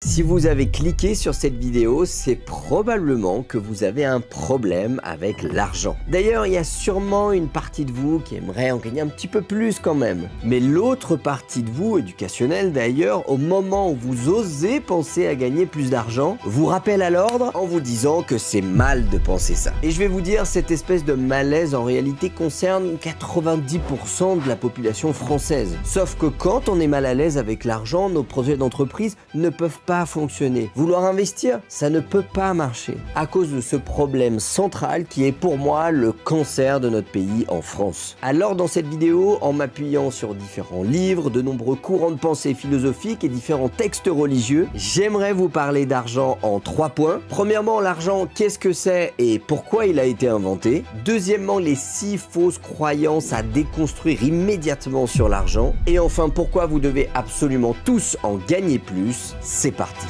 Si vous avez cliqué sur cette vidéo, c'est probablement que vous avez un problème avec l'argent. D'ailleurs, il y a sûrement une partie de vous qui aimerait en gagner un petit peu plus quand même. Mais l'autre partie de vous, éducationnelle d'ailleurs, au moment où vous osez penser à gagner plus d'argent, vous rappelle à l'ordre en vous disant que c'est mal de penser ça. Et je vais vous dire, cette espèce de malaise en réalité concerne 90% de la population française. Sauf que quand on est mal à l'aise avec l'argent, nos projets d'entreprise ne peuvent pas fonctionner. Vouloir investir, ça ne peut pas marcher à cause de ce problème central qui est pour moi le cancer de notre pays en France. Alors dans cette vidéo, en m'appuyant sur différents livres, de nombreux courants de pensée philosophiques et différents textes religieux, j'aimerais vous parler d'argent en 3 points. Premièrement, l'argent, qu'est-ce que c'est et pourquoi il a été inventé? Deuxièmement, les 6 fausses croyances à déconstruire immédiatement sur l'argent. Et enfin, pourquoi vous devez absolument tous en gagner plus. C'est parti.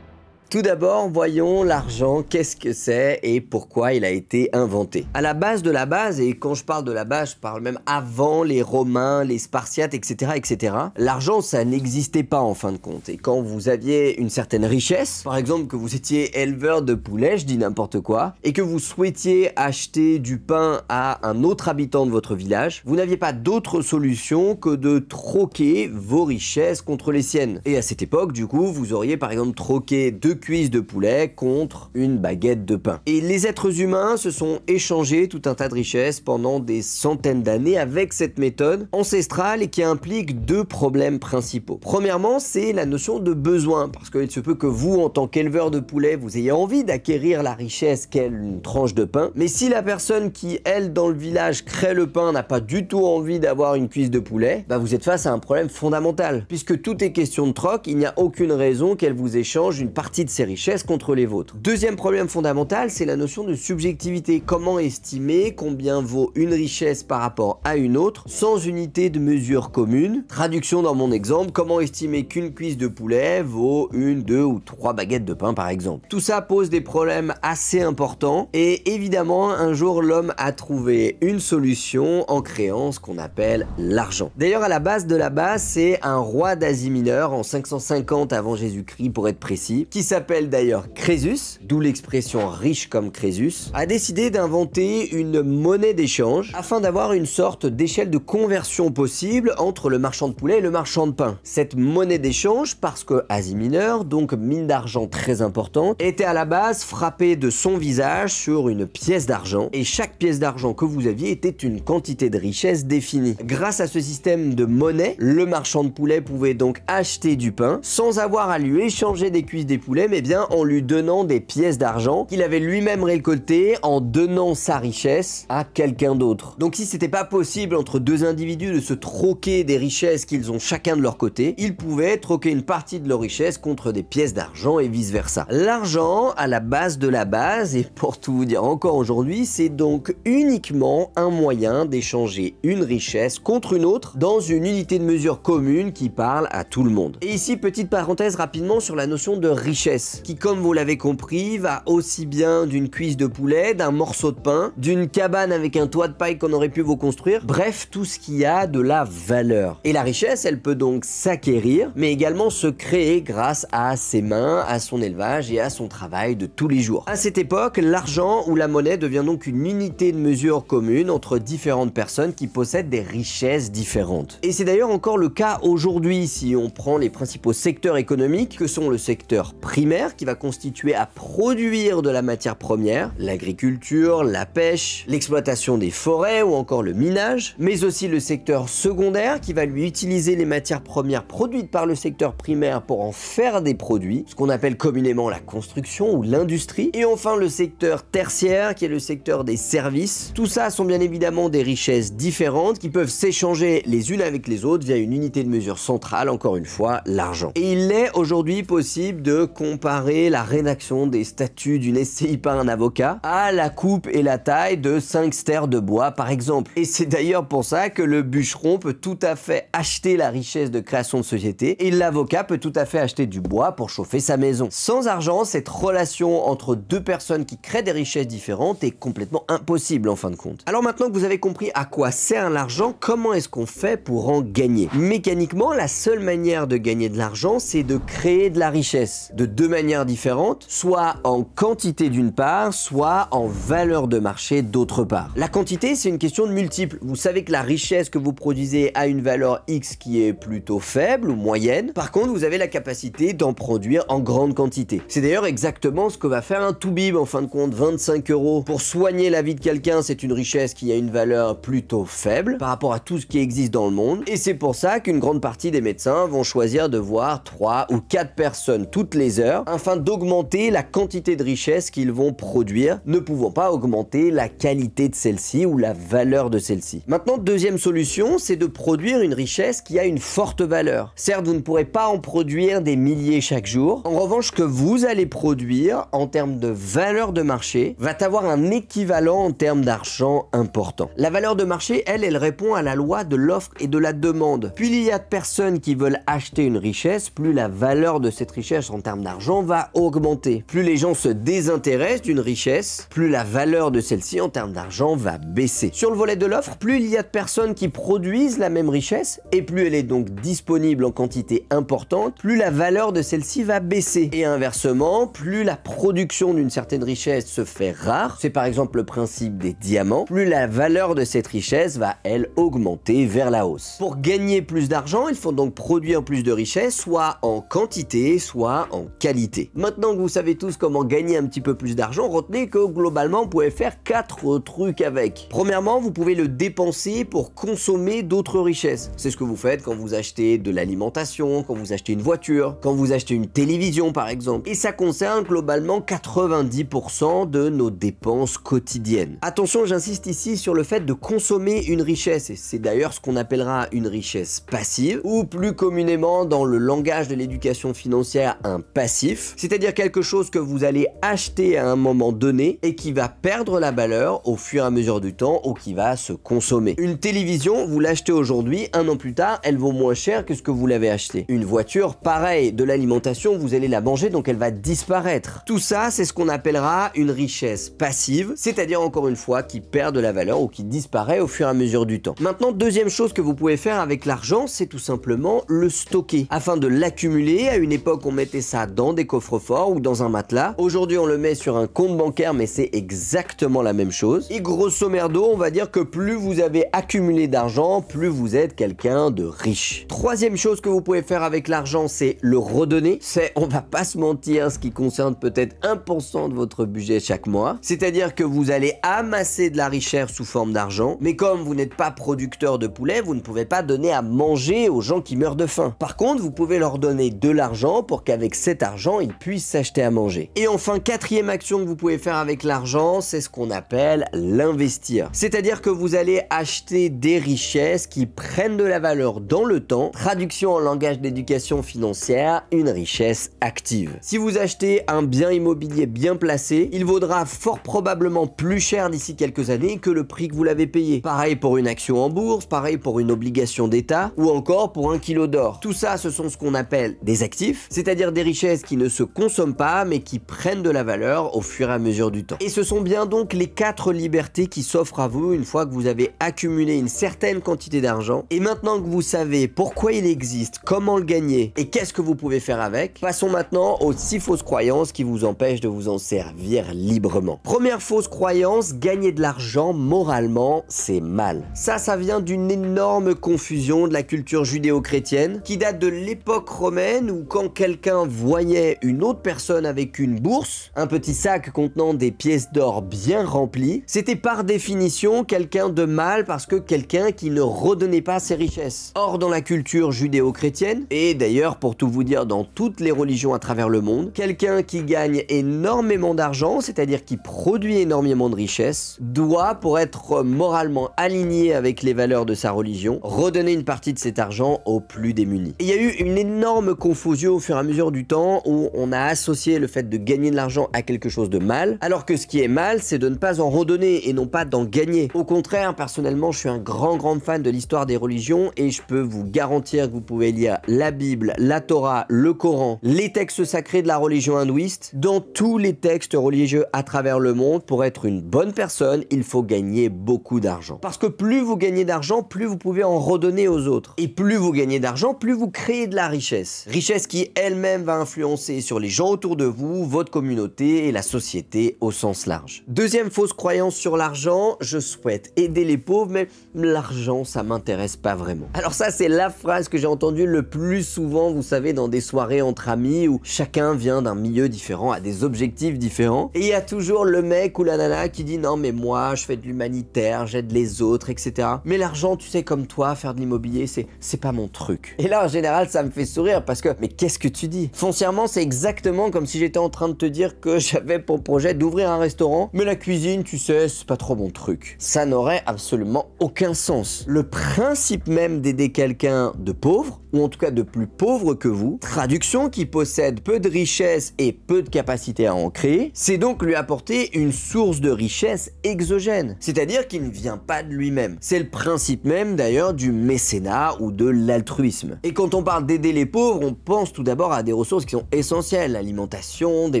Tout d'abord, voyons l'argent, qu'est-ce que c'est et pourquoi il a été inventé. À la base de la base, et quand je parle de la base, je parle même avant les Romains, les Spartiates, etc., etc. L'argent, ça n'existait pas en fin de compte. Et quand vous aviez une certaine richesse, par exemple que vous étiez éleveur de poulets, je dis n'importe quoi, et que vous souhaitiez acheter du pain à un autre habitant de votre village, vous n'aviez pas d'autre solution que de troquer vos richesses contre les siennes. Et à cette époque, du coup, vous auriez par exemple troqué 2 cuisses de poulet contre une baguette de pain. Et les êtres humains se sont échangés tout un tas de richesses pendant des centaines d'années avec cette méthode ancestrale et qui implique 2 problèmes principaux. Premièrement, c'est la notion de besoin, parce qu'il se peut que vous, en tant qu'éleveur de poulet, vous ayez envie d'acquérir la richesse qu'est une tranche de pain, mais si la personne qui, elle, dans le village, crée le pain, n'a pas du tout envie d'avoir une cuisse de poulet, bah vous êtes face à un problème fondamental. Puisque tout est question de troc, il n'y a aucune raison qu'elle vous échange une partie de ses richesses contre les vôtres. Deuxième problème fondamental, c'est la notion de subjectivité. Comment estimer combien vaut une richesse par rapport à une autre sans unité de mesure commune? Traduction dans mon exemple, comment estimer qu'une cuisse de poulet vaut 1, 2 ou 3 baguettes de pain par exemple? Tout ça pose des problèmes assez importants et évidemment un jour l'homme a trouvé une solution en créant ce qu'on appelle l'argent. D'ailleurs à la base de la base, c'est un roi d'Asie mineure en 550 avant Jésus-Christ pour être précis, qui s'appelle d'ailleurs Crésus, d'où l'expression riche comme Crésus, a décidé d'inventer une monnaie d'échange afin d'avoir une sorte d'échelle de conversion possible entre le marchand de poulet et le marchand de pain. Cette monnaie d'échange, parce que Asie mineure, donc mine d'argent très importante, était à la base frappée de son visage sur une pièce d'argent et chaque pièce d'argent que vous aviez était une quantité de richesse définie. Grâce à ce système de monnaie, le marchand de poulet pouvait donc acheter du pain sans avoir à lui échanger des cuisses des poulets, mais bien en lui donnant des pièces d'argent qu'il avait lui-même récoltées en donnant sa richesse à quelqu'un d'autre. Donc si c'était pas possible entre 2 individus de se troquer des richesses qu'ils ont chacun de leur côté, ils pouvaient troquer une partie de leur richesse contre des pièces d'argent et vice versa. L'argent, à la base de la base, et pour tout vous dire encore aujourd'hui, c'est donc uniquement un moyen d'échanger une richesse contre une autre dans une unité de mesure commune qui parle à tout le monde. Et ici, petite parenthèse rapidement sur la notion de richesse, qui comme vous l'avez compris, va aussi bien d'une cuisse de poulet, d'un morceau de pain, d'une cabane avec un toit de paille qu'on aurait pu vous construire, bref, tout ce qui a de la valeur. Et la richesse, elle peut donc s'acquérir, mais également se créer grâce à ses mains, à son élevage et à son travail de tous les jours. À cette époque, l'argent ou la monnaie devient donc une unité de mesure commune entre différentes personnes qui possèdent des richesses différentes. Et c'est d'ailleurs encore le cas aujourd'hui si on prend les principaux secteurs économiques que sont le secteur primaire qui va constituer à produire de la matière première, l'agriculture, la pêche, l'exploitation des forêts ou encore le minage, mais aussi le secteur secondaire qui va lui utiliser les matières premières produites par le secteur primaire pour en faire des produits, ce qu'on appelle communément la construction ou l'industrie, et enfin le secteur tertiaire qui est le secteur des services. Tout ça sont bien évidemment des richesses différentes qui peuvent s'échanger les unes avec les autres via une unité de mesure centrale, encore une fois, l'argent. Et il est aujourd'hui possible de combler comparer la rédaction des statuts d'une SCI par un avocat à la coupe et la taille de 5 stères de bois par exemple. Et c'est d'ailleurs pour ça que le bûcheron peut tout à fait acheter la richesse de création de société et l'avocat peut tout à fait acheter du bois pour chauffer sa maison. Sans argent, cette relation entre deux personnes qui créent des richesses différentes est complètement impossible en fin de compte. Alors maintenant que vous avez compris à quoi sert l'argent, comment est-ce qu'on fait pour en gagner? Mécaniquement, la seule manière de gagner de l'argent, c'est de créer de la richesse de deux manières différentes, soit en quantité d'une part, soit en valeur de marché d'autre part. La quantité, c'est une question de multiples. Vous savez que la richesse que vous produisez a une valeur X qui est plutôt faible ou moyenne. Par contre, vous avez la capacité d'en produire en grande quantité. C'est d'ailleurs exactement ce que va faire un Toubib en fin de compte. 25 € pour soigner la vie de quelqu'un, c'est une richesse qui a une valeur plutôt faible par rapport à tout ce qui existe dans le monde. Et c'est pour ça qu'une grande partie des médecins vont choisir de voir 3 ou 4 personnes toutes les heures afin d'augmenter la quantité de richesse qu'ils vont produire, ne pouvant pas augmenter la qualité de celle-ci ou la valeur de celle-ci. Maintenant, deuxième solution, c'est de produire une richesse qui a une forte valeur. Certes, vous ne pourrez pas en produire des milliers chaque jour. En revanche, ce que vous allez produire en termes de valeur de marché va avoir un équivalent en termes d'argent important. La valeur de marché, elle répond à la loi de l'offre et de la demande. Plus il y a de personnes qui veulent acheter une richesse, plus la valeur de cette richesse en termes d'argent va augmenter. Plus les gens se désintéressent d'une richesse, plus la valeur de celle-ci en termes d'argent va baisser. Sur le volet de l'offre, plus il y a de personnes qui produisent la même richesse, et plus elle est donc disponible en quantité importante, plus la valeur de celle-ci va baisser. Et inversement, plus la production d'une certaine richesse se fait rare, c'est par exemple le principe des diamants, plus la valeur de cette richesse va, elle, augmenter vers la hausse. Pour gagner plus d'argent, il faut donc produire plus de richesse, soit en quantité, soit en qualité. Maintenant que vous savez tous comment gagner un petit peu plus d'argent, retenez que globalement, vous pouvez faire 4 trucs avec. Premièrement, vous pouvez le dépenser pour consommer d'autres richesses. C'est ce que vous faites quand vous achetez de l'alimentation, quand vous achetez une voiture, quand vous achetez une télévision par exemple. Et ça concerne globalement 90% de nos dépenses quotidiennes. Attention, j'insiste ici sur le fait de consommer une richesse, et c'est d'ailleurs ce qu'on appellera une richesse passive, ou plus communément dans le langage de l'éducation financière, un passif, c'est-à-dire quelque chose que vous allez acheter à un moment donné et qui va perdre la valeur au fur et à mesure du temps ou qui va se consommer. Une télévision, vous l'achetez aujourd'hui, un an plus tard, elle vaut moins cher que ce que vous l'avez acheté. Une voiture, pareil, de l'alimentation, vous allez la manger donc elle va disparaître. Tout ça, c'est ce qu'on appellera une richesse passive, c'est-à-dire encore une fois qui perd de la valeur ou qui disparaît au fur et à mesure du temps. Maintenant, deuxième chose que vous pouvez faire avec l'argent, c'est tout simplement le stocker afin de l'accumuler. À une époque, on mettait ça dans des coffres-forts ou dans un matelas. Aujourd'hui, on le met sur un compte bancaire, mais c'est exactement la même chose. Et grosso merdo, on va dire que plus vous avez accumulé d'argent, plus vous êtes quelqu'un de riche. Troisième chose que vous pouvez faire avec l'argent, c'est le redonner. C'est, on va pas se mentir, ce qui concerne peut-être 1% de votre budget chaque mois. C'est-à-dire que vous allez amasser de la richesse sous forme d'argent, mais comme vous n'êtes pas producteur de poulet, vous ne pouvez pas donner à manger aux gens qui meurent de faim. Par contre, vous pouvez leur donner de l'argent pour qu'avec cet argent, ils puissent s'acheter à manger. Et enfin, quatrième action que vous pouvez faire avec l'argent, c'est ce qu'on appelle l'investir. C'est-à-dire que vous allez acheter des richesses qui prennent de la valeur dans le temps. Traduction en langage d'éducation financière, une richesse active. Si vous achetez un bien immobilier bien placé, il vaudra fort probablement plus cher d'ici quelques années que le prix que vous l'avez payé. Pareil pour une action en bourse, pareil pour une obligation d'État ou encore pour 1 kilo d'or. Tout ça, ce sont ce qu'on appelle des actifs, c'est-à-dire des richesses qui ne se consomment pas mais qui prennent de la valeur au fur et à mesure du temps. Et ce sont bien donc les 4 libertés qui s'offrent à vous une fois que vous avez accumulé une certaine quantité d'argent. Et maintenant que vous savez pourquoi il existe, comment le gagner et qu'est-ce que vous pouvez faire avec, passons maintenant aux 6 fausses croyances qui vous empêchent de vous en servir librement. Première fausse croyance, gagner de l'argent moralement, c'est mal. Ça vient d'une énorme confusion de la culture judéo-chrétienne qui date de l'époque romaine où quand quelqu'un voyait une autre personne avec une bourse, un petit sac contenant des pièces d'or bien remplies, c'était par définition quelqu'un de mal parce que quelqu'un qui ne redonnait pas ses richesses. Or, dans la culture judéo-chrétienne, et d'ailleurs pour tout vous dire dans toutes les religions à travers le monde, quelqu'un qui gagne énormément d'argent, c'est-à-dire qui produit énormément de richesses, doit, pour être moralement aligné avec les valeurs de sa religion, redonner une partie de cet argent aux plus démunis. Et il y a eu une énorme confusion au fur et à mesure du temps où on a associé le fait de gagner de l'argent à quelque chose de mal, alors que ce qui est mal, c'est de ne pas en redonner et non pas d'en gagner. Au contraire, personnellement, je suis un grand fan de l'histoire des religions et je peux vous garantir que vous pouvez lire la Bible, la Torah, le Coran, les textes sacrés de la religion hindouiste, dans tous les textes religieux à travers le monde. Pour être une bonne personne, il faut gagner beaucoup d'argent. Parce que plus vous gagnez d'argent, plus vous pouvez en redonner aux autres. Et plus vous gagnez d'argent, plus vous créez de la richesse. Richesse qui elle-même va influencer sur les gens autour de vous, votre communauté et la société au sens large. Deuxième fausse croyance sur l'argent, je souhaite aider les pauvres, mais l'argent, ça m'intéresse pas vraiment. Alors ça, c'est la phrase que j'ai entendue le plus souvent, vous savez, dans des soirées entre amis où chacun vient d'un milieu différent, a des objectifs différents. Et il y a toujours le mec ou la nana qui dit non mais moi, je fais de l'humanitaire, j'aide les autres, etc. Mais l'argent, tu sais, comme toi, faire de l'immobilier, c'est pas mon truc. Et là, en général, ça me fait sourire parce que, mais qu'est-ce que tu dis? Foncièrement, c'est exactement comme si j'étais en train de te dire que j'avais pour projet d'ouvrir un restaurant, mais la cuisine, tu sais, c'est pas trop mon truc. Ça n'aurait absolument aucun sens. Le principe même d'aider quelqu'un de pauvre, ou en tout cas de plus pauvre que vous, traduction qui possède peu de richesse et peu de capacité à en créer, c'est donc lui apporter une source de richesse exogène, c'est-à-dire qu'il ne vient pas de lui-même. C'est le principe même d'ailleurs du mécénat ou de l'altruisme. Et quand on parle d'aider les pauvres, on pense tout d'abord à des ressources qui sont essentielles, l'alimentation, des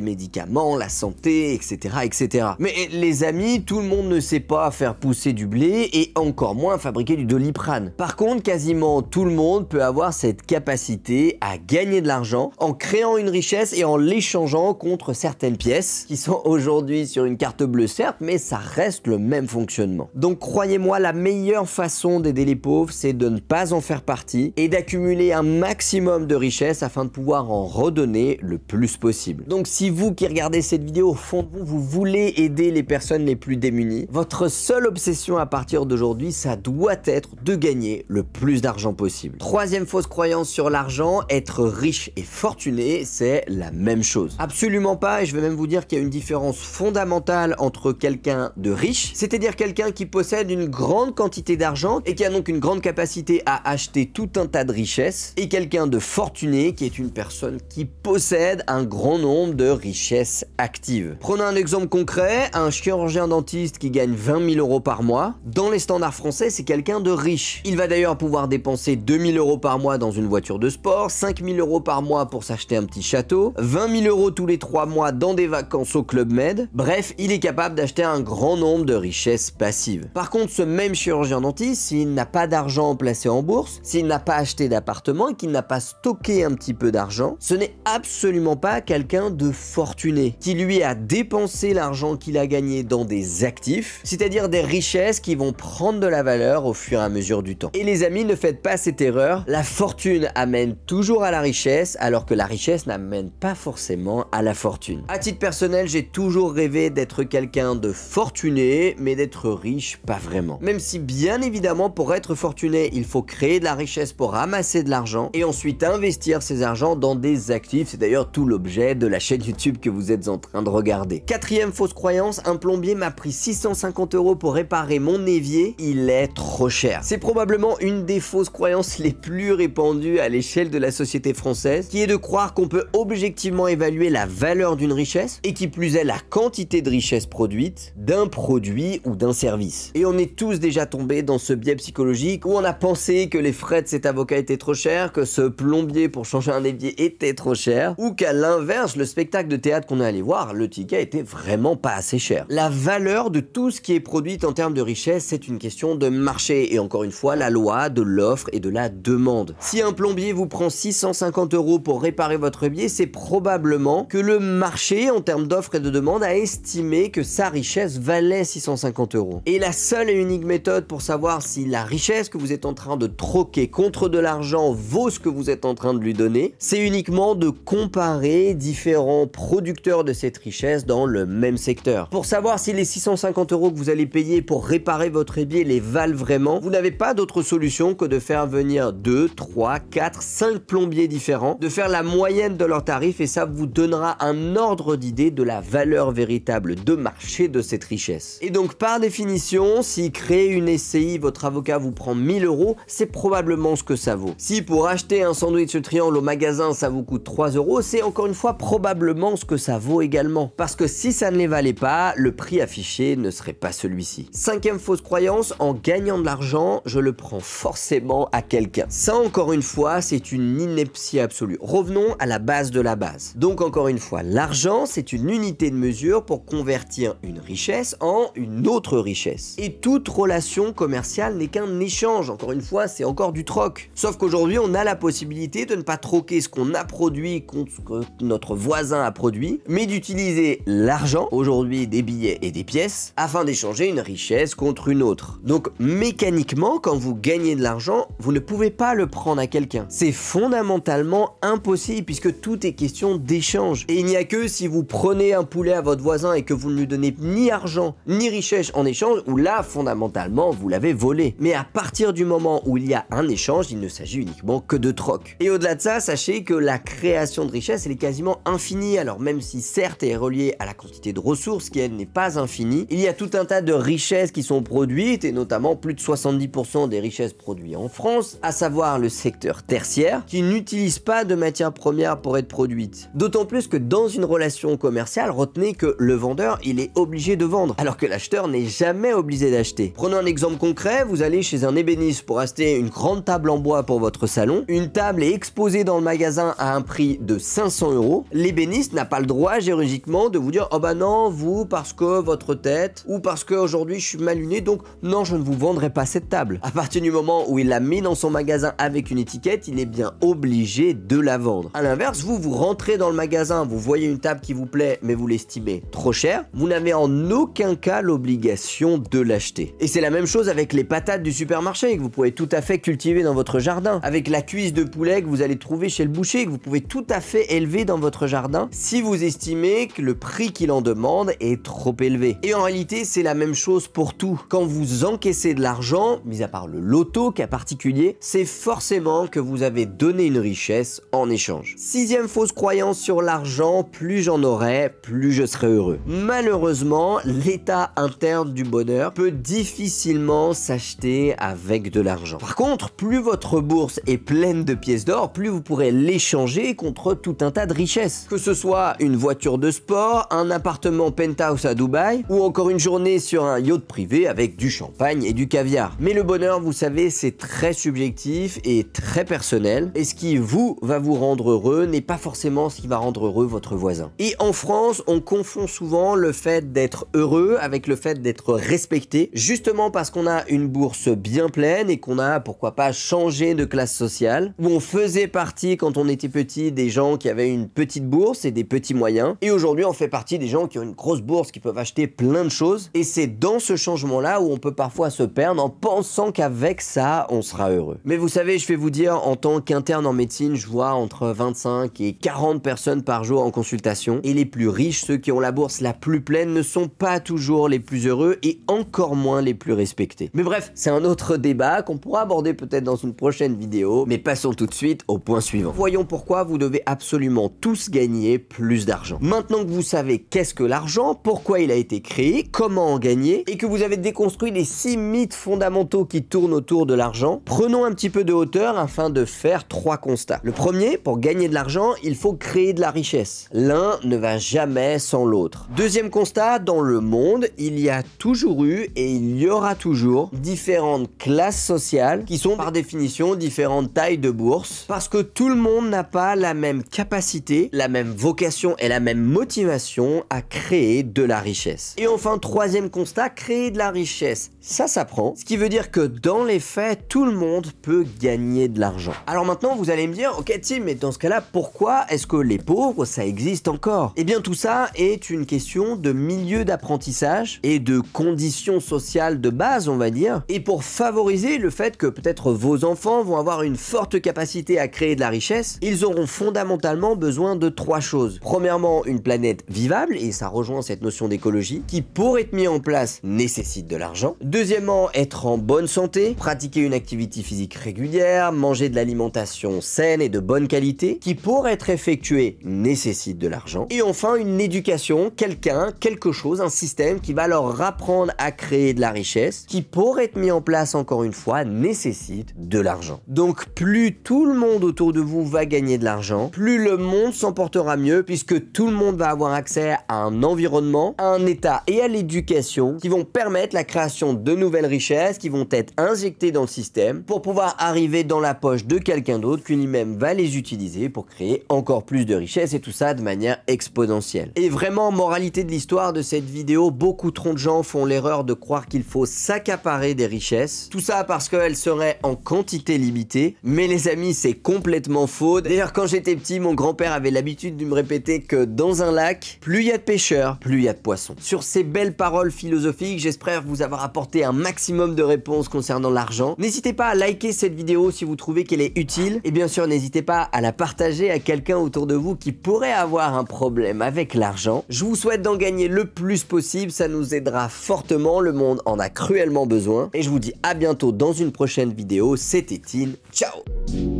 médicaments, la santé, etc., etc. Mais les amis, tout le monde ne sait pas faire pousser du blé et encore moins fabriquer du Doliprane. Par contre, quasiment tout le monde peut avoir cette capacité à gagner de l'argent en créant une richesse et en l'échangeant contre certaines pièces qui sont aujourd'hui sur une carte bleue certes, mais ça reste le même fonctionnement. Donc croyez-moi, la meilleure façon d'aider les pauvres, c'est de ne pas en faire partie et d'accumuler un maximum de richesse afin de pouvoir en redonner le plus possible. Donc si vous qui regardez cette vidéo, au fond de vous, vous voulez aider les personnes les plus démunies, votre seule obsession à partir d'aujourd'hui, ça doit être de gagner le plus d'argent possible. Troisième fausse croyance sur l'argent, être riche et fortuné, c'est la même chose. Absolument pas, et je vais même vous dire qu'il y a une différence fondamentale entre quelqu'un de riche, c'est-à-dire quelqu'un qui possède une grande quantité d'argent et qui a donc une grande capacité à acheter tout un tas de richesses, et quelqu'un de fortuné qui est une personne qui possède un grand nombre de richesses actives. Prenons un exemple concret, un chirurgien dentiste qui gagne 20 000 € par mois, dans les standards français, c'est quelqu'un de riche. Il va d'ailleurs pouvoir dépenser 2 000 € par mois dans une voiture de sport, 5 000 € par mois pour s'acheter un petit château, 20 000 € tous les 3 mois dans des vacances au Club Med. Bref, il est capable d'acheter un grand nombre de richesses passives. Par contre, ce même chirurgien dentiste, s'il n'a pas d'argent placé en bourse, s'il n'a pas acheté d'appartement et qu'il n'a pas stocké un petit peu d'argent, ce n'est absolument pas quelqu'un de fortuné, qui lui a dépensé l'argent qu'il a gagné dans des actifs, c'est-à-dire des richesses qui vont prendre de la valeur au fur et à mesure du temps. Et les amis, ne faites pas cette erreur, la fortune amène toujours à la richesse, alors que la richesse n'amène pas forcément à la fortune. À titre personnel, j'ai toujours rêvé d'être quelqu'un de fortuné, mais d'être riche, pas vraiment. Même si bien évidemment, pour être fortuné, il faut créer de la richesse pour ramasser de l'argent, et ensuite investir ces argents dans des actifs, c'est d'ailleurs tout l'objet de la chaîne YouTube que vous êtes en train de regarder. Quatrième fausse croyance, un plombier m'a pris 650 € pour réparer mon évier, il est trop cher. C'est probablement une des fausses croyances les plus répandues à l'échelle de la société française, qui est de croire qu'on peut objectivement évaluer la valeur d'une richesse, et qui plus est la quantité de richesse produite, d'un produit ou d'un service. Et on est tous déjà tombés dans ce biais psychologique où on a pensé que les frais de cet avocat étaient trop chers, que ce plombier pour changer un évier était trop cher, ou qu'à l'inverse, le spectacle de théâtre qu'on est allé voir, le ticket était vraiment pas assez cher. La valeur de tout ce qui est produit en termes de richesse, c'est une question de marché, et encore une fois, la loi de l'offre et de la demande. Si un plombier vous prend 650 € pour réparer votre évier, c'est probablement que le marché, en termes d'offre et de demande, a estimé que sa richesse valait 650 €. Et la seule et unique méthode pour savoir si la richesse que vous êtes en train de troquer contre de l'argent vaut ce que vous êtes en train de lui donner, c'est uniquement de comparer différents producteurs de cette richesse dans le même secteur. Pour savoir si les 650 € que vous allez payer pour réparer votre évier les valent vraiment, vous n'avez pas d'autre solution que de faire venir 2, 3, 4, 5 plombiers différents, de faire la moyenne de leurs tarifs, et ça vous donnera un ordre d'idée de la valeur véritable de marché de cette richesse. Et donc par définition, si créer une SCI, votre avocat vous prend 1 000 €, c'est probablement ce que ça vaut. Si pour acheter un sandwich triangle au magasin ça vous coûte 3 3 €, c'est encore une fois probablement ce que ça vaut également. Parce que si ça ne les valait pas, le prix affiché ne serait pas celui-ci. Cinquième fausse croyance, en gagnant de l'argent, je le prends forcément à quelqu'un. Ça encore une fois, c'est une ineptie absolue. Revenons à la base de la base. Donc encore une fois, l'argent, c'est une unité de mesure pour convertir une richesse en une autre richesse. Et toute relation commerciale n'est qu'un échange. Encore une fois, c'est encore du troc. Sauf qu'aujourd'hui, on a la possibilité de ne pas troquer ce qu'on a produit contre ce que notre voisin a produit, mais d'utiliser l'argent, aujourd'hui des billets et des pièces, afin d'échanger une richesse contre une autre. Donc mécaniquement, quand vous gagnez de l'argent, vous ne pouvez pas le prendre à quelqu'un. C'est fondamentalement impossible puisque tout est question d'échange. Et il n'y a que si vous prenez un poulet à votre voisin et que vous ne lui donnez ni argent ni richesse en échange, où là, fondamentalement, vous l'avez volé. Mais à partir du moment où il y a un échange, il ne s'agit uniquement que de troc. Et au-delà de ça, sachez que la création de richesse, elle est quasiment infinie. Alors même si certes elle est reliée à la quantité de ressources qui, elle, n'est pas infinie, il y a tout un tas de richesses qui sont produites, et notamment plus de 70% des richesses produites en France, à savoir le secteur tertiaire, qui n'utilise pas de matières premières pour être produites. D'autant plus que dans une relation commerciale, retenez que le vendeur, il est obligé de vendre, alors que l'acheteur n'est jamais obligé d'acheter. Prenons un exemple concret, vous allez chez un ébéniste pour acheter une grande table en bois pour votre salon, une table est exposée dans le magasin à un prix de 500 €, l'ébéniste n'a pas le droit juridiquement de vous dire oh bah non, vous parce que votre tête, ou parce que aujourd'hui je suis mal luné, donc non, je ne vous vendrai pas cette table. À partir du moment où il l'a mis dans son magasin avec une étiquette, il est bien obligé de la vendre. À l'inverse, vous rentrez dans le magasin, vous voyez une table qui vous plaît mais vous l'estimez trop cher, vous n'avez en aucun cas l'obligation de l'acheter. Et c'est la même chose avec les patates du supermarché que vous pouvez tout à fait cultiver dans votre jardin, avec la cuisse de poulet que vous allez trouver chez le boucher, que vous pouvez tout à fait élever dans votre jardin si vous estimez que le prix qu'il en demande est trop élevé. Et en réalité, c'est la même chose pour tout. Quand vous encaissez de l'argent, mis à part le loto cas particulier, c'est forcément que vous avez donné une richesse en échange. Sixième fausse croyance sur l'argent, plus j'en aurai, plus je serai heureux. Malheureusement, l'état interne du bonheur peut difficilement s'acheter avec de l'argent. Par contre, plus votre bourse est pleine de pièces d'or, plus vous pourrez l'échanger contre tout un tas de richesses. Que ce soit une voiture de sport, un appartement penthouse à Dubaï, ou encore une journée sur un yacht privé avec du champagne et du caviar. Mais le bonheur, vous savez, c'est très subjectif et très personnel, et ce qui va vous rendre heureux n'est pas forcément ce qui va rendre heureux votre voisin. Et en France, on confond souvent le fait d'être heureux avec le fait d'être respecté, justement parce qu'on a une bourse bien pleine et qu'on a, pourquoi pas, changé de classe sociale, où on faisait partie quand on était petit des gens qui avaient une petite bourse et des petits moyens, et aujourd'hui on fait partie des gens qui ont une grosse bourse, qui peuvent acheter plein de choses, et c'est dans ce changement-là où on peut parfois se perdre en pensant qu'avec ça, on sera heureux. Mais vous savez, je vais vous dire, en tant qu'interne en médecine, je vois entre 25 et 40 personnes par jour en consultation, et les plus riches, ceux qui ont la bourse la plus pleine, ne sont pas toujours les plus heureux et encore moins les plus respectés. Mais bref, c'est un autre débat qu'on pourra aborder peut-être dans une prochaine vidéo, mais passons tout de suite au point suivant. Voyons pourquoi vous devez absolument tous gagner plus d'argent. Maintenant que vous savez qu'est-ce que l'argent, pourquoi il a été créé, comment en gagner, et que vous avez déconstruit les 6 mythes fondamentaux qui tournent autour de l'argent, prenons un petit peu de hauteur afin de faire 3 constats. Le premier, pour gagner de l'argent, il faut créer de la richesse. L'un ne va jamais sans l'autre. Deuxième constat, dans le monde, il y a toujours eu et il y aura toujours différentes classes sociales qui sont par définition différentes tailles de bourse, parce que tout le monde n'a pas la même capacité, la même vocation et la même motivation à créer de la richesse. Et enfin, troisième constat, créer de la richesse, ça s'apprend, ce qui veut dire que dans les faits, tout le monde peut gagner de l'argent. Alors maintenant, vous allez me dire, ok Tim, mais dans ce cas-là, pourquoi est-ce que les pauvres, ça existe encore? Eh bien tout ça est une question de milieu d'apprentissage et de conditions sociales de base, on va dire, et pour favoriser le fait que peut-être vos enfants vont avoir une forte capacité à créer de la richesse, ils auront fondamentalement besoin de 3 choses. Premièrement, une planète vivable, et ça rejoint cette notion d'écologie, qui pour être mis en place nécessite de l'argent. Deuxièmement, être en bonne santé, pratiquer une activité physique régulière, manger de l'alimentation saine et de bonne qualité, qui pour être effectuée nécessite de l'argent. Et enfin, une éducation, quelqu'un, quelque chose, un système qui va leur apprendre à créer de la richesse, qui pour être mis en place encore une fois nécessite de l'argent. Donc plus tout le monde autour de vous va gagner de l'argent, plus le monde s'en portera mieux, puisque tout le monde va avoir accès à un environnement, à un état et à l'éducation qui vont permettre la création de nouvelles richesses qui vont être injectées dans le système pour pouvoir arriver dans la poche de quelqu'un d'autre qui lui-même va les utiliser pour créer encore plus de richesses, et tout ça de manière exponentielle. Et vraiment, moralité de l'histoire de cette vidéo, beaucoup trop de gens font l'erreur de croire qu'il faut s'accaparer des richesses. Tout ça parce qu'elles seraient en quantité limitée. Mais les amis, c'est complètement faux. D'ailleurs, quand j'étais petit, mon grand-père avait l'habitude de me répéter que dans un lac, plus il y a de pêcheurs, plus il y a de poissons. Sur ces belles paroles philosophiques, j'espère vous avoir apporté un maximum de réponses concernant l'argent. N'hésitez pas à liker cette vidéo si vous trouvez qu'elle est utile. Et bien sûr, n'hésitez pas à la partager à quelqu'un autour de vous qui pourrait avoir un problème avec l'argent. Je vous souhaite d'en gagner le plus possible, ça nous aidera fortement, le monde en a cruellement besoin. Et je vous dis à bientôt dans une prochaine vidéo, c'était Tin, ciao!